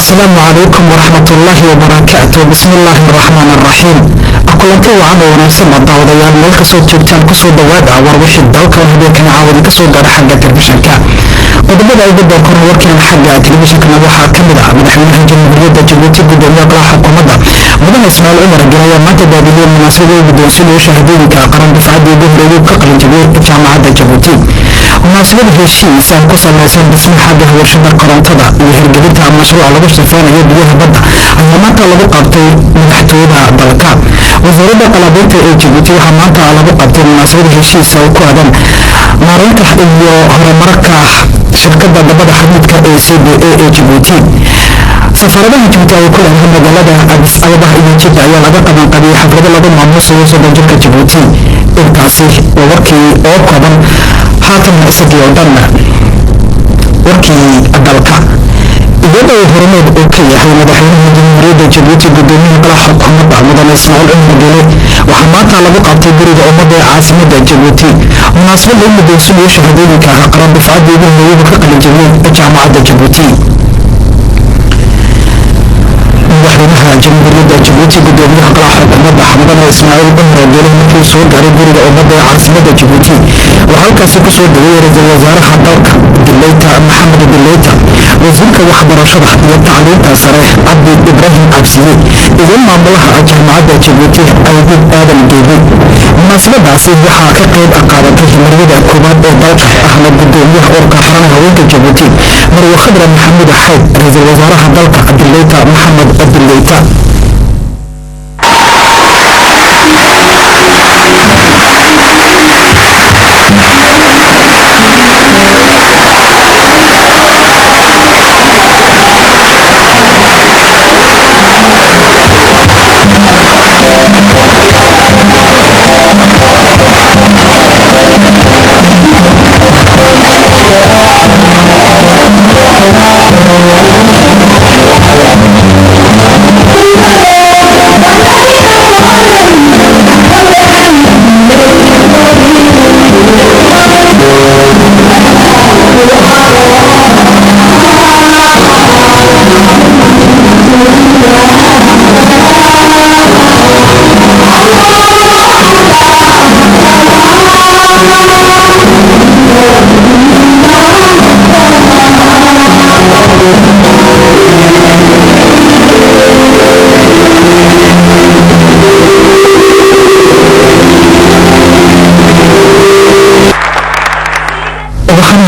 السلام عليكم ورحمة الله وبركاته. بسم الله الرحمن الرحيم. أقولك وعنا ونفسي مطاوضيان ملك صوت جبتان كسو دوابع وروحي الدوكا وهديكنا عاودي كسو دار حقا تلفزيونكا ودبدا يبدا كون وركن حقا تلفزيونكا waxaa kamid ah madaxweynaha jamhuuriyadda Jabuuti gudoomiyaha golaha xukuumadda mudane Ismaaciil Cumar Gelayo maanta baadiliyay munaasabada guddoonsiga shahaadooyinka qaran difaacidda dowladda ka qalin jabiyay jaamacadda Jabuuti munaasabada heshiis aan ku salaysan dhismaha xagga warshada korontada iyo hirgelinta mashruuca lagu shaqeynayo biyaha badda ayaa maanta lagu qabtay madaxtooyada dalka wasaaradda qalabinta ee Jabuuti waxaa maanta lagu qabtay munaasabada heshiis oo ku aadan maareynta iyo horumarka shirkadda dabada xadiidka ee CBA ee Jabuuti safaradaha Jabuuti ay ku leedahay magaalada Addis Ababa iyo Jidda ayaa laga qaban qabiyay xaflado lagu maamuusayo soo dejinta Jabuuti intaasi waa warkii oo kooban haatan isagii oo dhan warkii dalka iyadoo horumar uu ka yahay madaxweynaha jamhuuriyadda Jabuuti gudoomiyaha golaha xukuumadda mudane Ismaaciil Cumar Gelayo waxaa maanta lagu qabtay guriga ummadda ee caasimadda Jabuuti munaasabada lagu guddoonsiyo shahaadooyinka qaran difaacidda dowladda ka qalin jabiyay jaamacadda Jabuuti madaxweynaha jamhuuriyadda Jabuuti gudoomiyaha golaha xukuumadda mudane Ismaaciil Cumar Gelayo markii soo gaaray guriga ummadda ee caasimadda Jabuuti waxaa halkaasi ku soo dhaweeyay ra'iisul wasaaraha dalka Dilayta Maxamed Dilayta wasiirka waxbarashada iyo tacliinta sare Cabdi Ibraahim Cabsiye iyo maamulaha jaamacadda Jabuuti Aydin Aadan Geedi munaasabadaasi waxaa ka qayb qaadatay marwada koobaad ee dalka ahna gudoomiyaha ururka xarunta haweenka Jabuuti Marwo Khadra Maxamed Xayd ra'iisul wasaaraha dalka Dilayta Maxamed Dilayta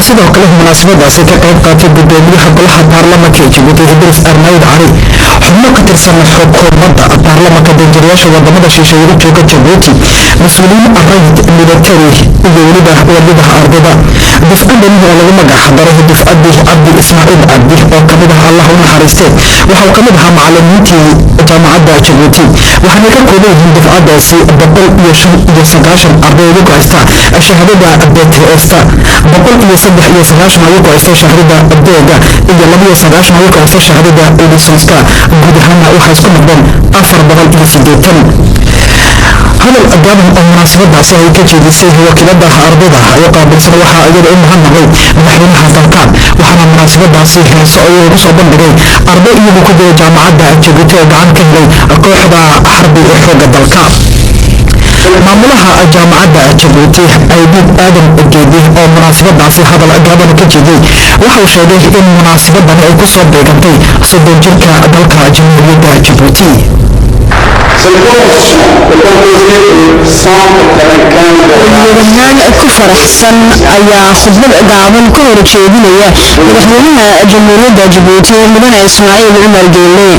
sidoo kale munaasabadaasi ka qayb qaatay gudoomiyaha golaha baarlamaanka Jabuuti Idris Arnaud Cali xubno ka tirsan xukuumadda baarlamaanka danjirayaasha wadamada shisheeye u jooga Jabuuti mas'uuliyiin aragti military iyo waliba ardayda difaadan oo lagu magacaabay difaaddii Cabdi Ismaaciil Cabdi oo kamid ah Allah u naxariistay waxa uu kamid ahaa macallimiintii jaamacadda Jabuuti waxaana ka kooban yihiin difaaddasi 159 ardayda ku haysta shahaadada BTS 193 ayuu ku haystay shahaadada abdeega iyo 290 ayuu ku haystay shahaadada licenska guud ahaan waxa isku noqdeen 480 hadal gaaban oo munaasabadaasi ay ka jeedisay wakiilada ardayda ay qaabilsan waxa iyada u mahadnaqay madaxweynaha dalka waxaana munaasabadaasi heeso ay ugu soo bandhigay arday iyadu ku jira jaamacadda Jabuuti oo gacan ka helay kooxda xarbi ee xooga dalka maamulaha jaamacadda Jabuuti Aydin Aadan Geedi oo munaasabadaasi hadal gaaban ka jeediyay waxa uu sheegay in munaasabadan ay ku soo beegantay soddon jirka dalka jamhuuriyadda Jabuuti madaxweynaha ku faraxsan ayaa khudbad gaaban ka hor jeedinaya madaxweynaha jamhuuriyadda Jabuuti mudane Ismaaciil Cumar Gelayo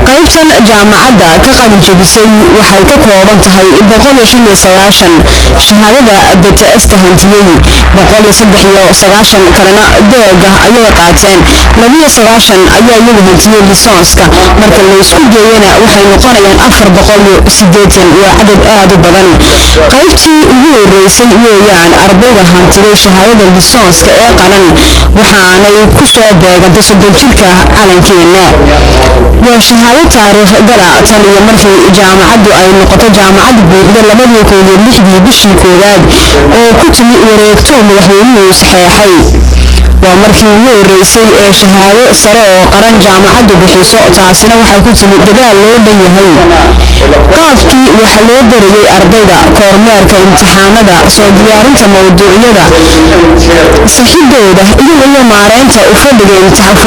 qaybtan jaamacadda ka qalin jabisay waxay ka kooban tahay 195 shahaadada BTS hantiyay 193 kalena deega ayay qaateen 290 ayaa iyagu hantiyay licenska marka la isku geeyana waxay noqonayaan 480 waa cadad aad u badan qaybtii ugu horeysay weeyaan ardayda hantiyay shahaadada licenska ee qaran waxaanay ku soo beegantay soddon jirka calankeena waa shahaado taariikh gala tan iyo markii jaamacaddu ay noqoto jaamacad buuxda 2006 bishii koowaad oo ku timi wareegto madaxweynuhu saxeexay ومركي ورئيسي شهادة سراء قرن جامعة بحيثو تاسنا وحكوتي دقال لو بيهي قافكي وحلو دري أرضيدا كورميرك امتحاندا سو ديارنتا موضوعيدا سحيدودا إيو مارينتا وفدق امتحان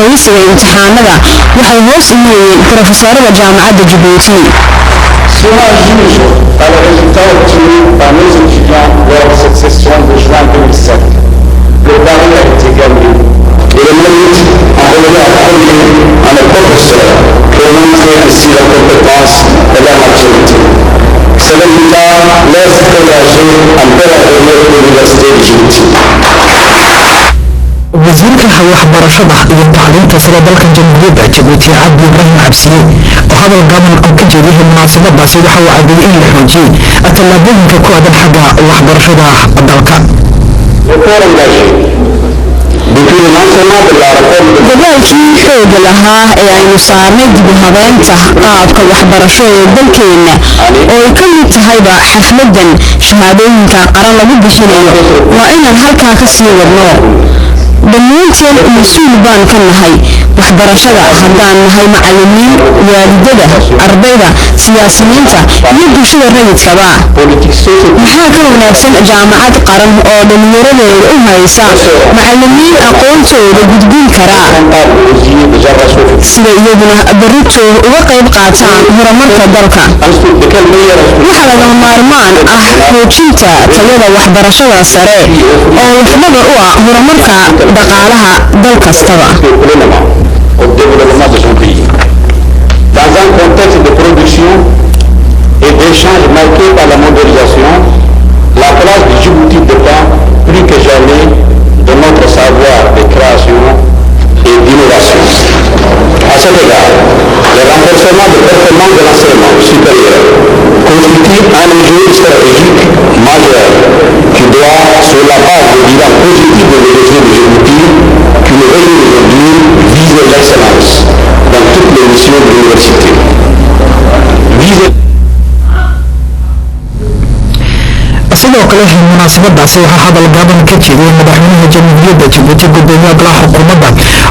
امتحاندا وحي هوس إني بروفيسور جامعة جيبوتي Cela juge par le résultat obtenu par nos étudiants lors de cette session de juin 2007. Le pari a été gagné et le mérite a relevé à premier à nos professeurs qui ont montré ainsi leur compétence et leur maturité. Ce résultat laisse présager un bel avenir de l'Université de Djibouti. وزيرك waxbarashada iyo tacliinta sare dalka jamhuuriyadda Djibouti Cabdi Ibrahim Cabsiye oo hadal gaaban oo ka jeediyay munaasabadaasi waxa uu cadeeyay in la xoojiyay tallaabooyinka ku aadan xagga waxbarashada dalka. dadaalkii xooga lahaa ee aynu saarnay dib u habeynta qaabka waxbarasho ee dalkeena oo ay ka mid tahayba xafladan shahaadooyinka qaran lagu bixinayo waa inaan halkaa ka sii wadno dhammaanteen mas-uul baan ka nahay waxbarashada haddaan nahay macallimiin waalidada ardayda siyaasiyiinta iyo bulshada rayidkaba maxaa ka wanaagsan jaamacad qaran oo dhallinyaradeeda u haysa macallimiin aqoontooda gudbin kara sida iyaguna barito uga qayb qaataan horumarka dalka waxaa lagama maarmaan ah xoojinta tayada waxbarashada sare oo waxdaba u ah horumarka dhaqaalaha dal kastaba. Au développement de son pays. Dans un contexte de production et d'échange marqué par la mondialisation, la place du Djibouti dépend plus que jamais de notre savoir de création et d'innovation. À cet égard, le renforcement des performances de l'enseignement supérieur constitue un enjeu stratégique majeur qui doit, sur la base du bilan positif de l'Université de Djibouti, qui nous réunit aujourd'hui, viser l'excellence dans toutes les missions de l'université. sidoo kale munaasabadaasi waxaa hadal gaaban ka jeediyay madaxweynaha jamhuuriyadda Djibouti gudoomiyaha golaha xukuumadda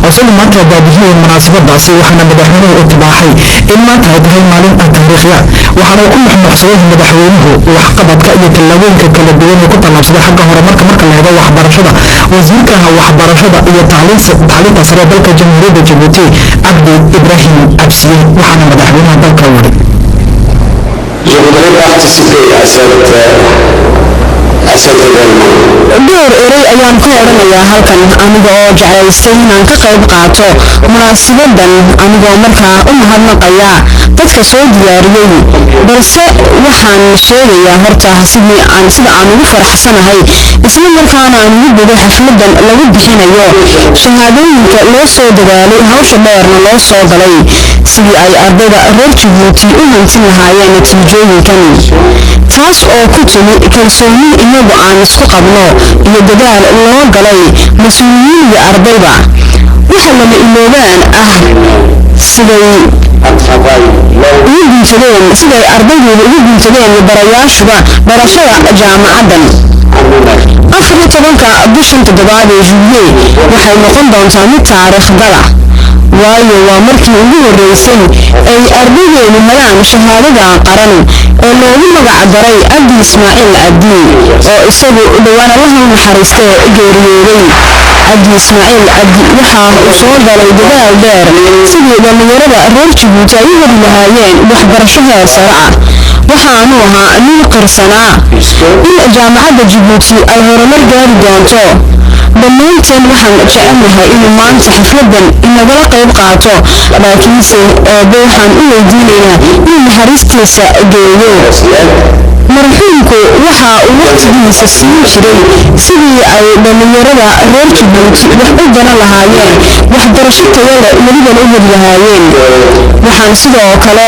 oo maanta daabihiyay munaasabadaasi waxaana madaxweynuhu u tibaaxay in maanta ay tahay maalin taariikhi ah waxaana uu ku nuxnuxsaday madaxweynuhu waxqabadka iyo tallaabooyinka kala duwan ee ku tallaabsaday xagga horumarka marka la eego waxbarashada wasiirka waxbarashada iyo tacliinta sare dalka jamhuuriyadda Djibouti Cabdi Ibrahim Cabsiye waxaana madaxweynaha dalka wari Je voudrais participer à cet événement. door eray ayaan ka oranayaa halkan aniga oo jeclaystay inaan ka qayb qaato munaasabadan anigoo markaa u mahadnaqaya dadka soo diyaariyey balse waxaan sheegayaa horta sida aan ugu faraxsanahay isla markaana aan ugu bogo xafladan lagu bixinayo shahaadooyinka loo soo dadaalay hawsha dheerna loo soo galay sidii ay ardayda reer Djibouti u hantin lahaayeen natiijooyinkan taas oo ku timi kalsooni iyagu aan isku qabno iyo dadaal loo galay mas-uuliyiin iyo ardayda waxa lama iloobaan ah siday ardaydeeda ugu guntadeen barayaashuba barashada jaamacadan 14 bishan toddobaad ee Juulye waxay noqon doontaa mid taariikh gala waayo waa markii ugu horeysay ay ardaydeenu helaan shahaadada qaran ee loogu magac daray Cabdi Ismaaciil Cabdi oo isagu dhawaan Allaha naxariistay geeriyooday Cabdi Ismaaciil Cabdi waxa uu soo galay dadaal dheer sidii dhalinyarada reer Djibouti ay u heli lahaayeen waxbarasho heer sare ah waxaanu ahaa nin qarsanaa in jaamacadda Djibouti ay horumar gaari doonto dhammaanteen waxaan jecelnahay in maanta xafladan inagala qayb qaato laakiinse waxaan u weydiinaynaa in naxariistiisa geeyo marxuumku waxa uu waqtigiisa siin jiray sidii ay dhalinyarada reer Djibouti wax u baran lahaayeen waxbarasho tayo leh welibana u heli lahaayeen waxaan sidoo kale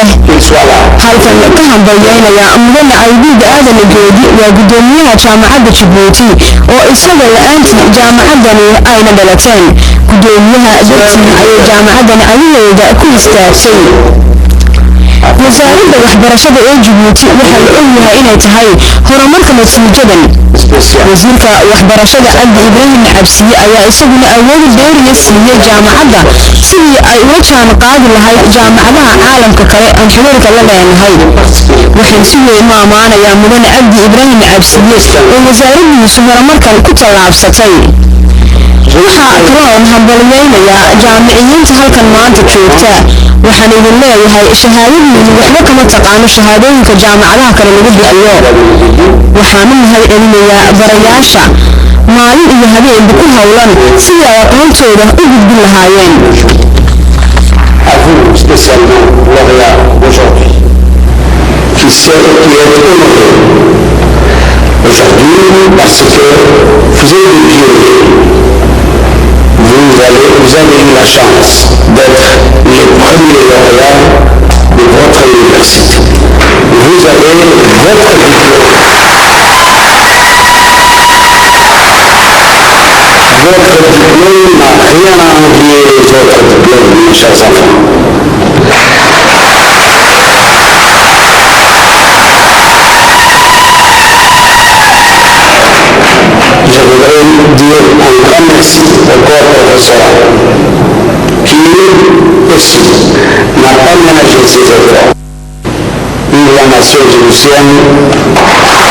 halkan ka hambalyeynaya mudane Aydiid Aadan Geedi waa gudoomiyaha jaamacadda Djibouti oo isaga la'aantii jaamacadani ayna dhalateen gudoomiyaha dartii ayay jaamacadani ayadeeda ku istaagtay wasaaradda waxbarashada ee Djibouti waxa la ogyahay inay tahay horumarka natiijadan wasiirka waxbarashada Cabdi Ibrahim Cabsiye ayaa isaguna awood dheeriya siiyay jaamacadda sidii ay uga jaan qaadi lahayd jaamacadaha caalamka kale aan xiriirka la leenahay waxaan si weyn u amaanayaa mudane Cabdi Ibrahim Cabsiye oo wasaaraddiisu horumarkan ku tallaabsatay waxaa kaloo hambalyeynaya jaamiciyiinta halkan maanta joogta waxaan idin leeyahay shahaadadiinu waxba kama taqaano shahaadooyinka jaamacadaha kale lagu bixiyo waxaanu mahadcelinayaa barayaasha maalin iyo habeenba ku howlan sidii ay aqoontooda u gudbin lahaayeen Vous avez eu la chance d'être les premiers lauréats de votre université. Vous avez votre diplôme. Votre diplôme n'a rien à envier les autres diplômes, mes chers enfants. Je voudrais dire un grand merci au corps professoral qui aussi n'a pas ménagé ses efforts. Vive la nation djiboutienne.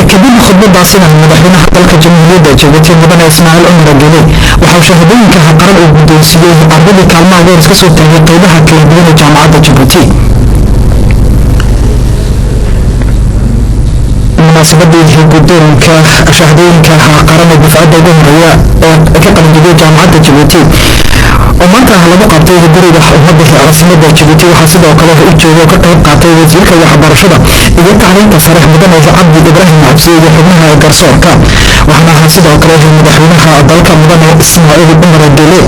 kadib khudbadaasina madaxweynaha dalka jamhuuriyadda Djibouti mudane Ismaaciil Cumar Geele waxa uu shahaadooyinka qaran u guddoonsiiyey ardayda kaalmaha goor iska soo taagay qaybaha kala duwan ee jaamacadda Djibouti munaasabadii guddoonka shahaadooyinka qaran ee difacadda ugu horeeya ee ka qalinjibiyey jaamacadda Djibouti oo maanta lagu qabtay guriga ummadda caasimada Djibouti waxaa sidoo kale u jooga ka qayb qaatay wasiirka waxbarashada iyo tacliinta sare mudane Cabdi Ibrahim Cabsiye iyo xubnaha garsoorka waxaana sidoo kale madaxweynaha dalka mudane Ismaaciil Cumar Geele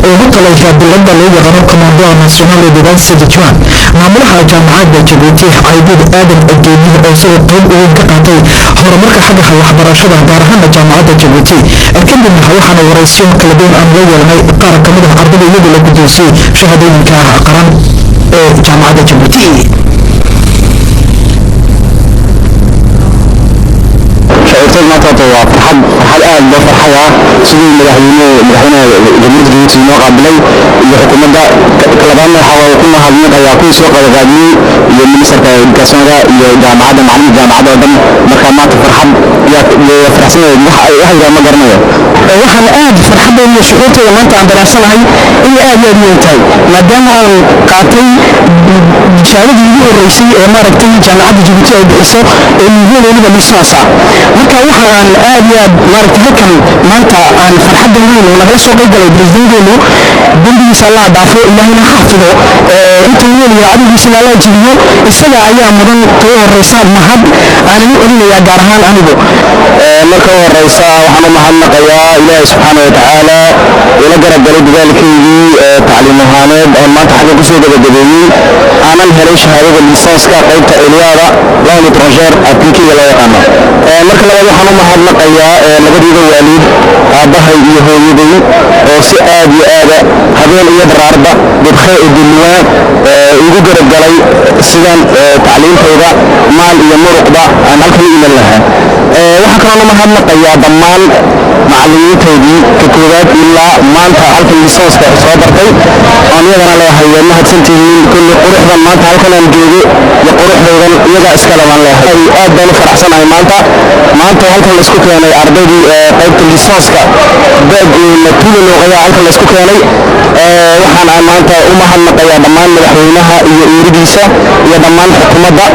oo ugu talagalay bilada loo yaqaan Commando National de Defense de Juan maamulaha jaamacadda Djibouti Aydid Aadan Ogeeni oo soo qayb uga ka qaatay horumarka xagga waxbarashada gaar ahaan jaamacadda Djibouti kadibna waxaana waraysiyo kala duwan aan la yeelanay qaar ka mid ah ardayda iyada la guddoonsiiyey shahaadooyinka qaran ee jaamacadda Djibouti شعورتي ما تطوع فرحان آد بفرحية سيدي مدحونا جمهورية جيبوتي نوقع بلي اللي حكومة كلابان حاول كنا هذين قياقين سوق الغادي اللي منسر كاسونغا اللي جامعة معلم جامعة ودم مكامات فرحان يفرحسين واحد ما قرنيه waxaan aad farxad iyo shucuurtayda maanta aan daraasanahay in aad iyo aad tahay maadaama aan qaatay shahaadadii ugu horeysay ee maaragtay jaamacadda Djibouti ay bixiso ee muhiimada lisansa marka waxaan aad iyo aad maaragtay halkan maanta aan farxad weyn oo laga soo qayb galay presidentkeenu dambigiisa Allah dhaafo ilaahina xafido inta weyn iyo adigiisa la jiiyo isaga ayaa mudan too horeysa mahad aan u celinayaa gaar ahaan anigu marka horeysa waxaan u mahadnaqayaa ilaahay subxaanahu wa tacaala ila garab galay dadaalkeydii tacliim ahaaneed oo maanta xagga kusoo gabagabeeyey aanan helay shahaadada lisanska qaybta ciliyada langue étrangère appliquée loo yaqaano marka labaad waxaan u mahadnaqayaa labadiida waalid aabbahay iyo hooyaday oo si aad iyo aada habeen iyo daraarba dadkay u dilwaan ugu garab galay sidaan tacliintayda maal iyo muruqba aan halkan u iman lahaa waxaan kaloo mahadnaqayaa dhammaan macallimiintaydii ka koowaad ilaa maanta halkan lisanska soo bartay oon iyagana leeyahay waa mahadsantihiin kulli quruxdan maanta halkan aan joogo iyo quruxdaydan iyagaa iskale baan leeyahay aad baan u faraxsanahay maanta halkan laisku keenay ardaydii qaybta lisanska baagooda tuula looqayaa halkan laisku keenay waxaan maanta u mahadnaqayaa dhammaan madaxweynaha iyo uuridiisa iyo dhammaan xukuumadda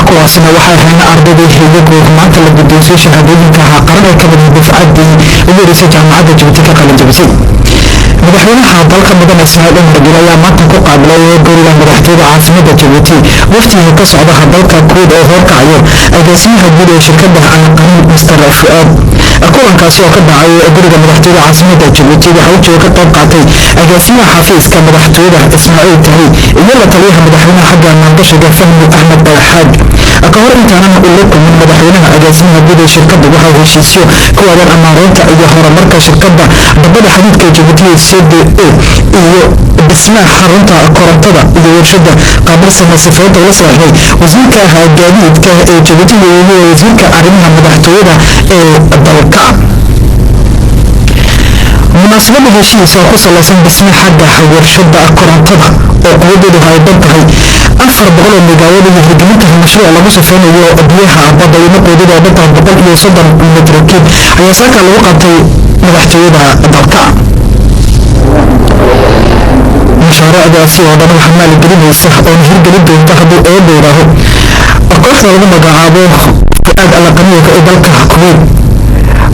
kuwaasna waxay ahayn ardaydii iyagoo maanta la guddoonsiiyey shahaadooyinka qaran ee ka mid difcaddii ugu horeysay jaamacadda Djibouti ka qalinjabisay madaxweynaha dalka mudane Ismaaciil Cumar Geele ayaa maanta ku qaabilay guriga madaxtooyada caasimada Djibouti waftiga ka socda dalka kuud oo horkacayo agaasimaha guud ee shirkadda Al Qanuun Mr. Fuad kulankaasi oo ka dhacay guriga madaxtooyada caasimada Jabuuti waxa uu jooga qayb qaatay agaasimaha xafiiska madaxtooyada Ismaaciil Tahi iyo la taliyaha madaxweynaha xagga maalgashiga Fahmi Ahmed Xaaj ka hor intaana uu la kulmin madaxweynaha agaasimaha guud ee shirkadda waxa uu heshiisyo ku aadan amaareynta iyo horumarka shirkadda dabada xadiidka Jabuuti CDA iyo dhismaha xarunta korontada iyo warshada qaabilsan sifaynta la saxiixay wasiirka gaadiidka ee Jabuuti iyo wasiirka arrimaha madaxtooyada ee dalka munaasabada heshiiska ku saleysan dhismaha xagga warshada korontada oo quwadeedu ay dhantahay 400 megawatt iyo hirgelinta mashruuc lagu safeynayo biyaha badda iyo quwadeedu ay dhantahay 130 metr cube ayaa saaka lagu qabtay madaxtooyada dalka mashaariicdaasi oo dhan waxaa maalgelinaysa oo hirgelin doonta haddii oo dheeraaho kooxda lagu magacaabo fu'aad alaqaniga ee dalka Kuwait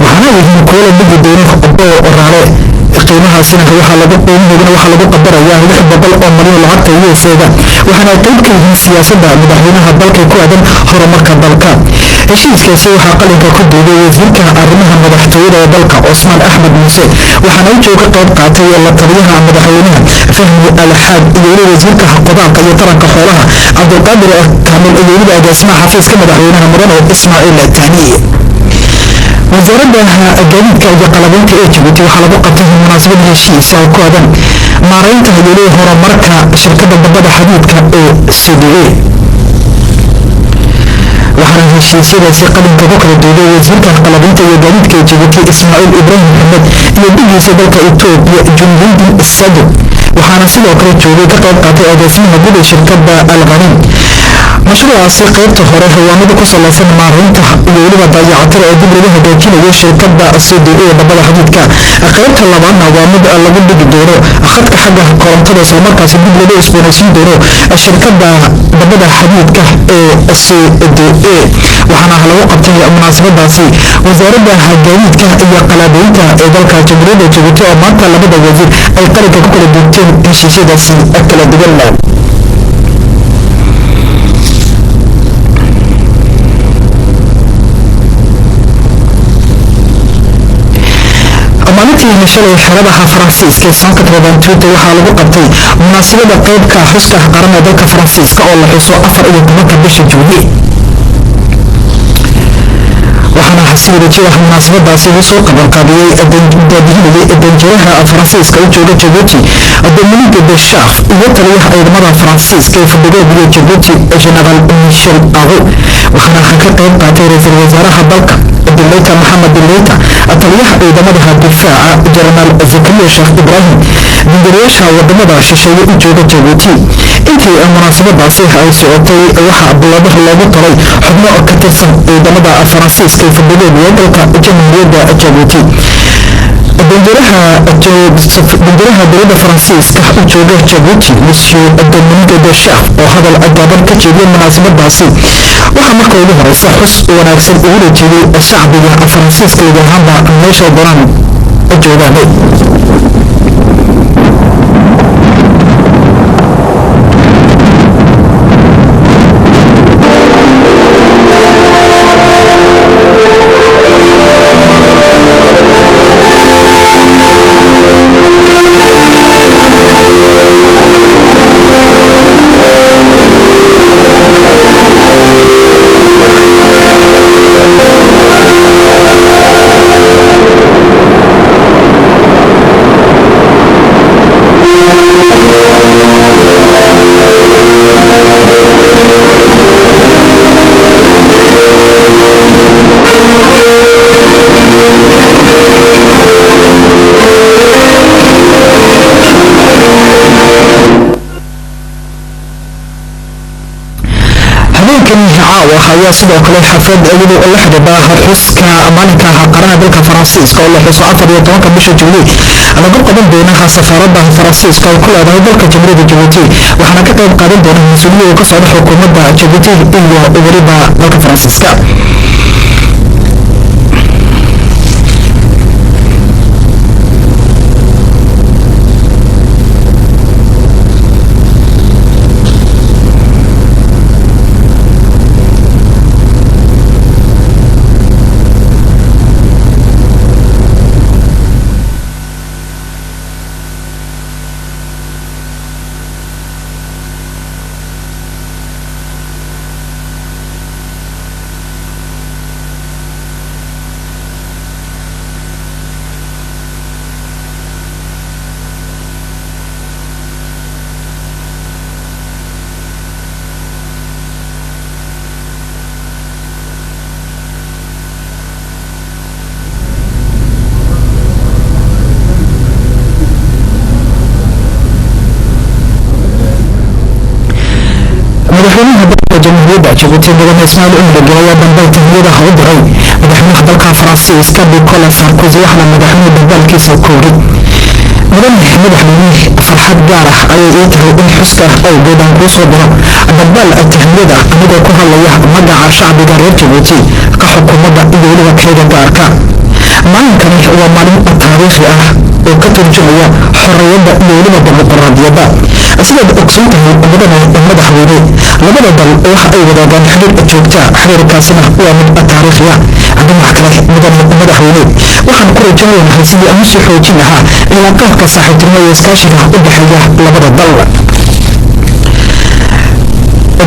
waxaana yihiin kuwa la dhigi doono oo oraale qiimahaasina waxaa lagu qadarayaa 600 oo milyan lacagta USD waxaana qayb ka yihiin siyaasadda madaxweynaha dalka ku aadan horumarka dalka heshiiskaasi waxaa qalinka ku duubay wasiirka arrimaha madaxtooyada ee dalka Osman Ahmed Muuse waxaana uu jooga qayb qaatay la taliyaha madaxweynaha Fahmi Al-Xaaj iyo wasiirka xuquuqda iyo taranka xoolaha Cabdulqaadir Kaamil iyo agaasimaha xafiiska madaxweynaha mudane Ismaaciil Taani wasaaradda gaadiidka iyo qalabaynta ee Jabuuti waxaa lagu qabtay munaasabad heshiis oo ku aadan maareynta iyo horumarka shirkadda dabada xadiidka ee CDA waxaana heshiisyadaasi qalinka ku kala duubay wasiirka qalabaynta iyo gaadiidka ee Jabuuti Ismaaciil Ibrahim Maxamed iyo dhigiisa dalka Itoobiya Jumhuuriyadda Isado waxaana sidoo kale joogay ka qayb qaatay agaasimaha guud ee shirkadda Al-Ghanim mashruucaasi qaybta hore hawaamada ku saleysan maareynta iyo weliba dayactirka ee dib lagu hagaajinayo shirkadda CDA dabada xadiidka qaybta labaadna waa mid lagu dhigi doono khadka xagga korontada isla markaasi dib lagu isboonaysiin doono shirkadda dabada xadiidka ee CDA waxaana lagu qabtay munaasabadaasi wasaaradda gaadiidka iyo qalabaynta ee dalka Jamhuuriyadda Jabuuti oo maanta labada wasiir ay qalinka ku kala duubteen heshiisyadaasi kala duwan maalintii shalay xeradaha Faransiiska ee Sanka Tobantuuta waxaa lagu qabtay munaasabada qaybka xuska qaran ee dalka Faransiiska oo la xuso 14 bisha Juuni waxaana xasiida jira munaasabadaasi soo qaban qaabiyay danjiraha Faransiiska u jooga Jabuuti Dominique Deschamps iyo taliyaha ciidamada Faransiiska ee fadhiga Jabuuti General Michel Aoun waxaana ka qayb qaatay ra'iisul wasaaraha dalka Abdullah Mohamed Dileita taliyaha ciidamada difaaca General Zakaria Sheikh Ibrahim danjirayaasha wadamada shisheeye u jooga Jabuuti intii munaasabadaasi ay socotay waxa biladaha loogu talay xubno ka tirsan ciidamada Faransiiska ee fadhiga dalka Jamhuuriyadda Jabuuti danjiraha dowladda Faransiiska u jooga Jabuuti Monsieur Dominique Deschamps oo hadal gaaban ka jeediyay munaasabadaasi waxaa marka ugu horeysa xus wanaagsan ugu jeediyay shacbiga Faransiiska iyo ahaanba meesha doonaan joogaan ayaa sidoo kale xaflad iyadoo la xidhiidha xuska maalinka qaranka dalka Faransiiska oo la xuso 14 bisha Juuni lagu qaban doono safaaradda Faransiiska oo ku leedahay dalka Jamhuuriyadda Jabuuti waxaana ka qayb qaadan doona mas'uuliyiin ka socda xukuumadda Jabuuti iyo waliba dalka Faransiiska madaxweynaha dalka jamhuuriyadda Jabuuti mudane Ismaaciil Cumar Geele ayaa dambal tahniyadaha u diray madaxweynaha dalka Faransiiska Nicolas Sarkozy waxaana madaxweyne dambalkiisa ku yiri madaxweyne farxad gaar ah ayay ii tahay in xuska awgeed aan kuu soo diro dambal tahniyada anigoo ku hadlaya magaca shacbiga reer Jabuuti ka xukuumadda iyo weliba keeda gaarka maalinkani waa maalin taariikhi ah oo ka turjumaya xorriyadda iyo weliba dimuqraadiyadda sidaad ogsoon tahay madaxweyne labada dal waxa ay wadaagaan xiriir joogta xiriirkaasina waa mid taariikhi ah dhinaca kale madaxweyne waxaan ku rajaynahay sidii aan usii xoojin lahaa cilaaqaadka saaxiibtinimo iyo iskaashiga u dhexeeya labada dal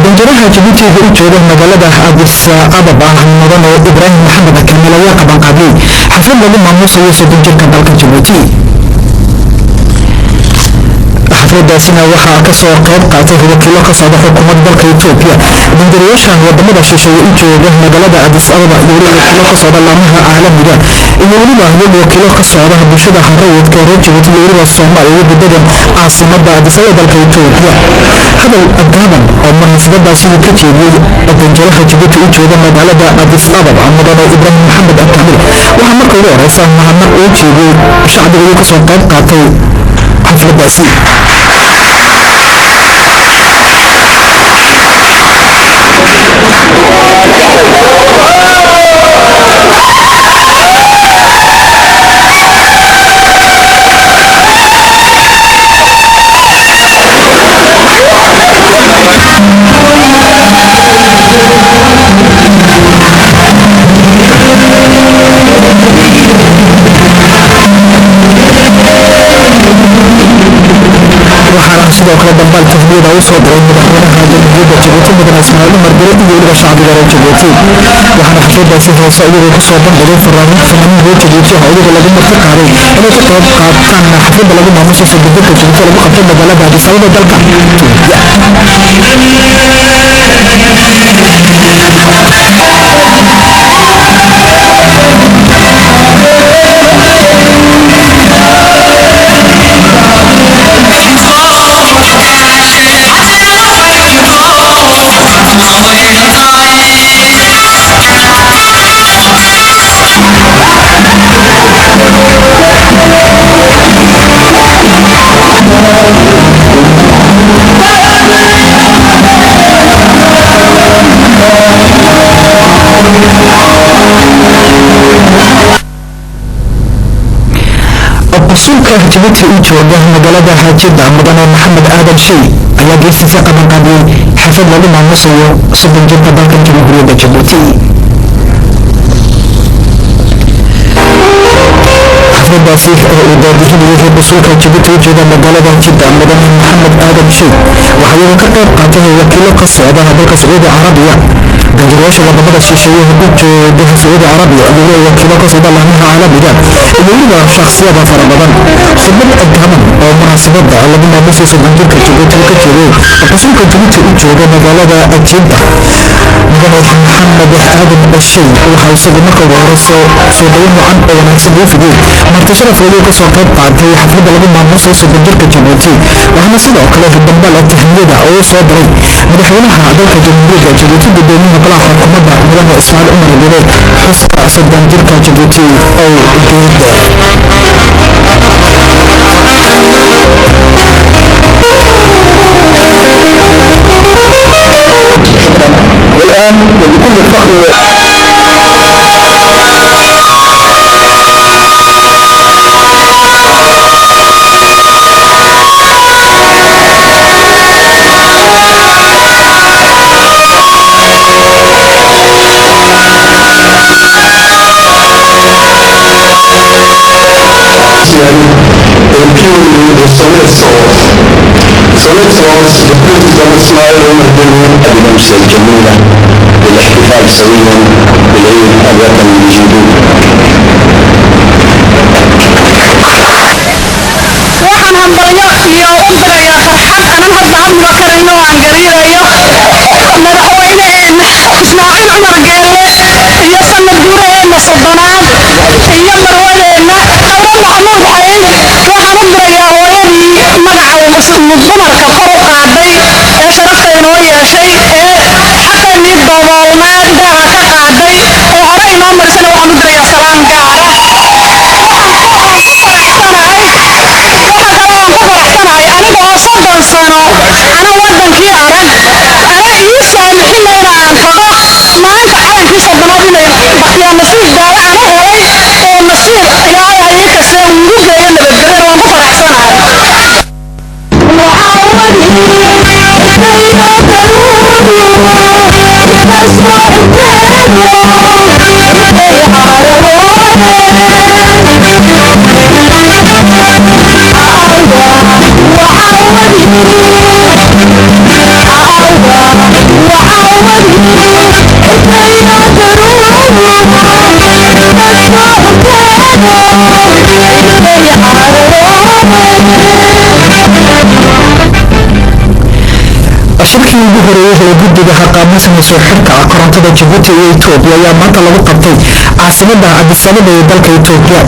danjiraha Jabuuti u jooga magaalada Addis Ababa mudane Ibrahim Maxamed Kamil ayaa qabanqaabiyey xaflad lagu maamuusayo soddon jirka dalka Jabuuti xafladaasina waxaa ka soo qayb qaatay wakiilo ka socda xukuumadda dalka Itoobiya danjirayaasha wadamada shisheeye u jooga magaalada Addis Ababa iyo wakiilo ka socda laamaha caalamiga iyo weliba wakiilo ka socda bulshada rayidka reer Jabuuti iyo weliba Soomaaliya gudaha caasimadda Addis Ababa dalka Itoobiya hadal gaaban oo munaasabadaasi ka jeediyey danjiraha Jabuuti u jooga magaalada Addis Ababa mudane Ibrahim Maxamed Kamil waxaa marka ugu horeysa mahadnaq u jeediyey shacbiga ka soo qayb qaatay xafladaasi sidoo kale dambal tahniyada u soo diray madaxweynaha jamhuuriyadda Jabuuti mudane Ismaaciil Cumar Geele iyo weliba shacbiga reer Jabuuti waxaana xafladaasi heeso iyagoo ku soo bandhigay fanaaniin reer Jabuuti oo iyaga lagu marti qaaday inay ka qayb qaataan xafladda lagu maamuusayo soddon jirka Jabuuti lagu qabtay magaalada Addis Ababa dalka rasuulka Jabuuti u jooga magaalada Haajida mudane Maxamed Aadan Shay ayaa geestiisa qabanqaabiyey xaflad lagu maamuusayo soddon jirka dalka jamhuuriyadda Jabuuti xafladaasi oo uu daadihinayay rasuulka Jabuuti u jooga magaalada Haajida mudane Maxamed Aadan Shay waxaa iyagoo ka qayb qaatay wakiilo ka socda dalka Sacuudi Carabiya danjirayaasha wadamada shisheeye u jooga Sacuudi Carabiya iyo wakiilo ka socda laamaha caalamiga iyo weliba shakhsiyada fara badan khudbad gaaban oo munaasabada lagu maamuusayo soddon jirka Jabuuti ka jeediyey rasuulka Jabuuti u jooga magaalada Haajida mudane Maxamed Aadan Shay waxaa isagu marka ugu horeysa soo dhaweyn wacan oo wanaagsan uu fidiyey marti sharaf weli ka soo qayb qaatay xafladda lagu maamuusayo soddon jirka Jabuuti waxaana sidoo kale dambal tahniyada oo soo diray madaxweynaha dalka jamhuuriyadda Jabuuti gudoomiyaha golaha xukuumadda mudane Ismaaciil Cumar Geele xuska soddon jirka Jabuuti oo geeda والآن وبكل فخر إسماعيل عمر جيلي بنفسه الجميلة للاحتفال سويا بالعيد الوطني الجديد. waxaan hambalyo iyo u dirayaa farxad anan hadda hadla karayno aan gariirayo madaxweyneheena Ismaaciil Cumar Geele iyo sanad guuraheena soddonaad iyo marwadeena Dawlad Maxamuud Xayn waxaan u dirayaa hooyadii magaca dumarka kor u qaaday ee sharafta inoo yeeshay shirkii ugu horeeyay ee guddiga haqaaminsan soo xirka korontada Djibouti iyo Ethiopia ayaa maanta lagu qabtay caasimadda Addis Ababa ee dalka Ethiopia.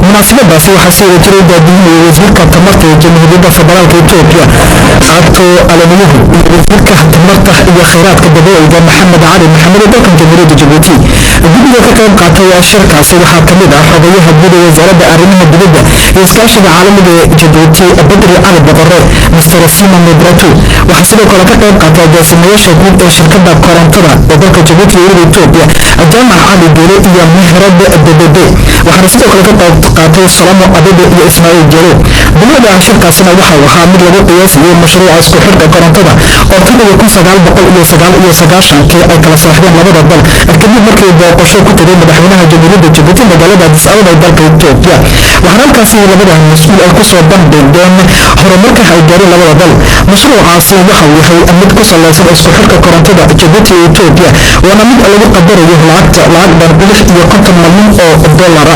Munaasabadaasi waxaa soo wajiray daadinaya wasiirka tamarta ee Jamhuuriyadda Federaalka Ethiopia Ato Alamiyuhu iyo wasiirka tamarta iyo kheyraadka dabiiciga Maxamed Cali Maxamed ee dalka Jamhuuriyadda Djibouti. Guddiga ka qayb qaatay shirkaasi waxaa ka mid ah xogayaha guud ee wasaaradda arrimaha dibadda iyo iskaashiga caalamiga ee Djibouti Badri Ali Boqorre Mr. Simon Medratu. waxaa sidoo kale ka qayb qaatay agaasimayaasha guud ee shirkadda korontada ee dalka Djibouti iyo Ethiopia Jaamac Ali Gere iyo Mehrab DBD. waxaana sidoo kale ka qayb qaatay Salamo Abebe iyo Ismaaciil Jero. bilowga shirkaasina waxa uu ahaa mid lagu qiyaasiyay mashruuca isku xirka korontada oo tan iyo 1999 ay kala saaxdeen labada dal kadib markii booqasho ku tagay madaxweynaha Jamhuuriyadda Djibouti magaalada Addis Ababa ee dalka Ethiopia. waxaana halkaasi labada mas'uul ay ku soo bandhigeen horumarka ay gaareen labada dal. mashruucaasi waxa uu yahay mid ku saleysan isku xirka korontada Djibouti iyo Ethiopia waana mid lagu qadarayo lacag dhan $50 milyan oo dollar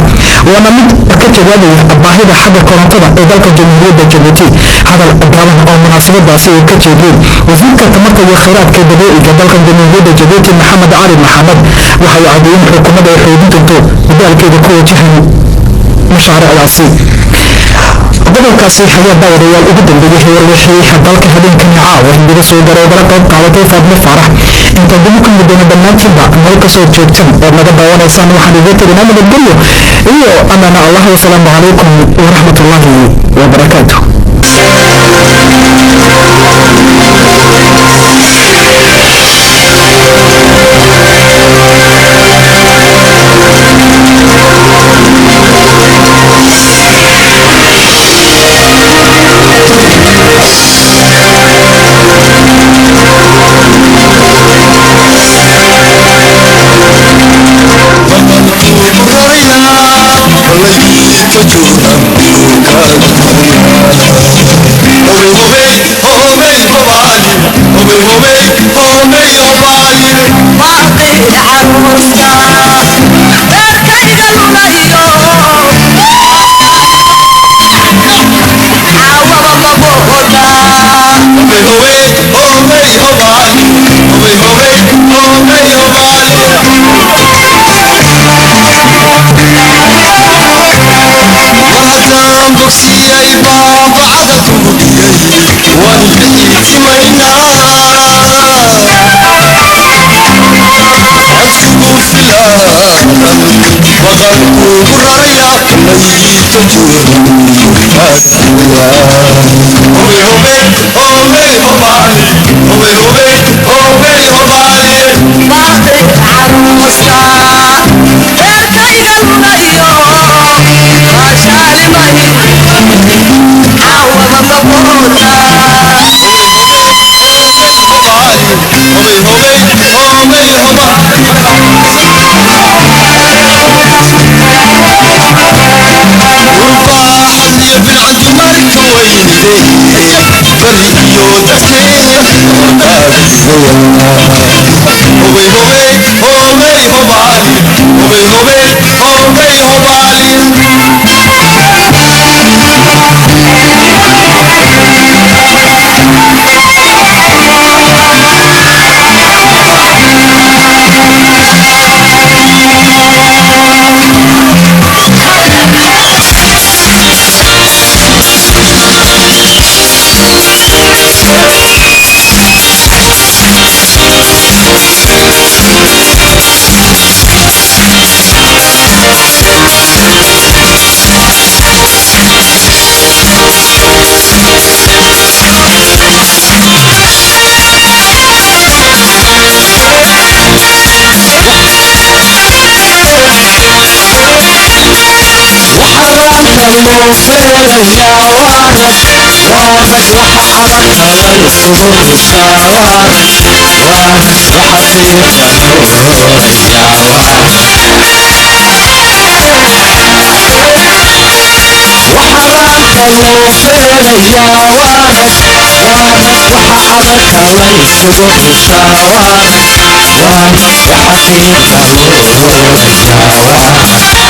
waana mid ka jawaabaya baahida xagga korontada ee dalka Jamhuuriyadda Djibouti. hadal gaaban oo munaasabadaasi uu ka jeediyay wasiirka tamarta iyo kheyraadka dabiiciga dalka Jamhuuriyadda Djibouti Maxamed Cali Maxamed waxa uu cadeeyay xukuumadda ay xoojin doonto dadaalkeeda ku wajahan mashaariicdaasi. gobolkaasi ayaa daawadayaal ugu dambeeyay wixii dalka habeenkan caawa laga soo garay dala qayb qaadatay Fadli Farax inta dib ku midna dhammaantiinba meel ka soo joogtan oo naga daawanaysaan waxaan idin tirinaynaa nabadgelyo iyo amana Allah wa salaamu calaykum wa rahmatullahi wa barakaatuh. loo feenayaa waana waxa adag la isugu xushaa waana waxa qiiqa loo roorayaa waana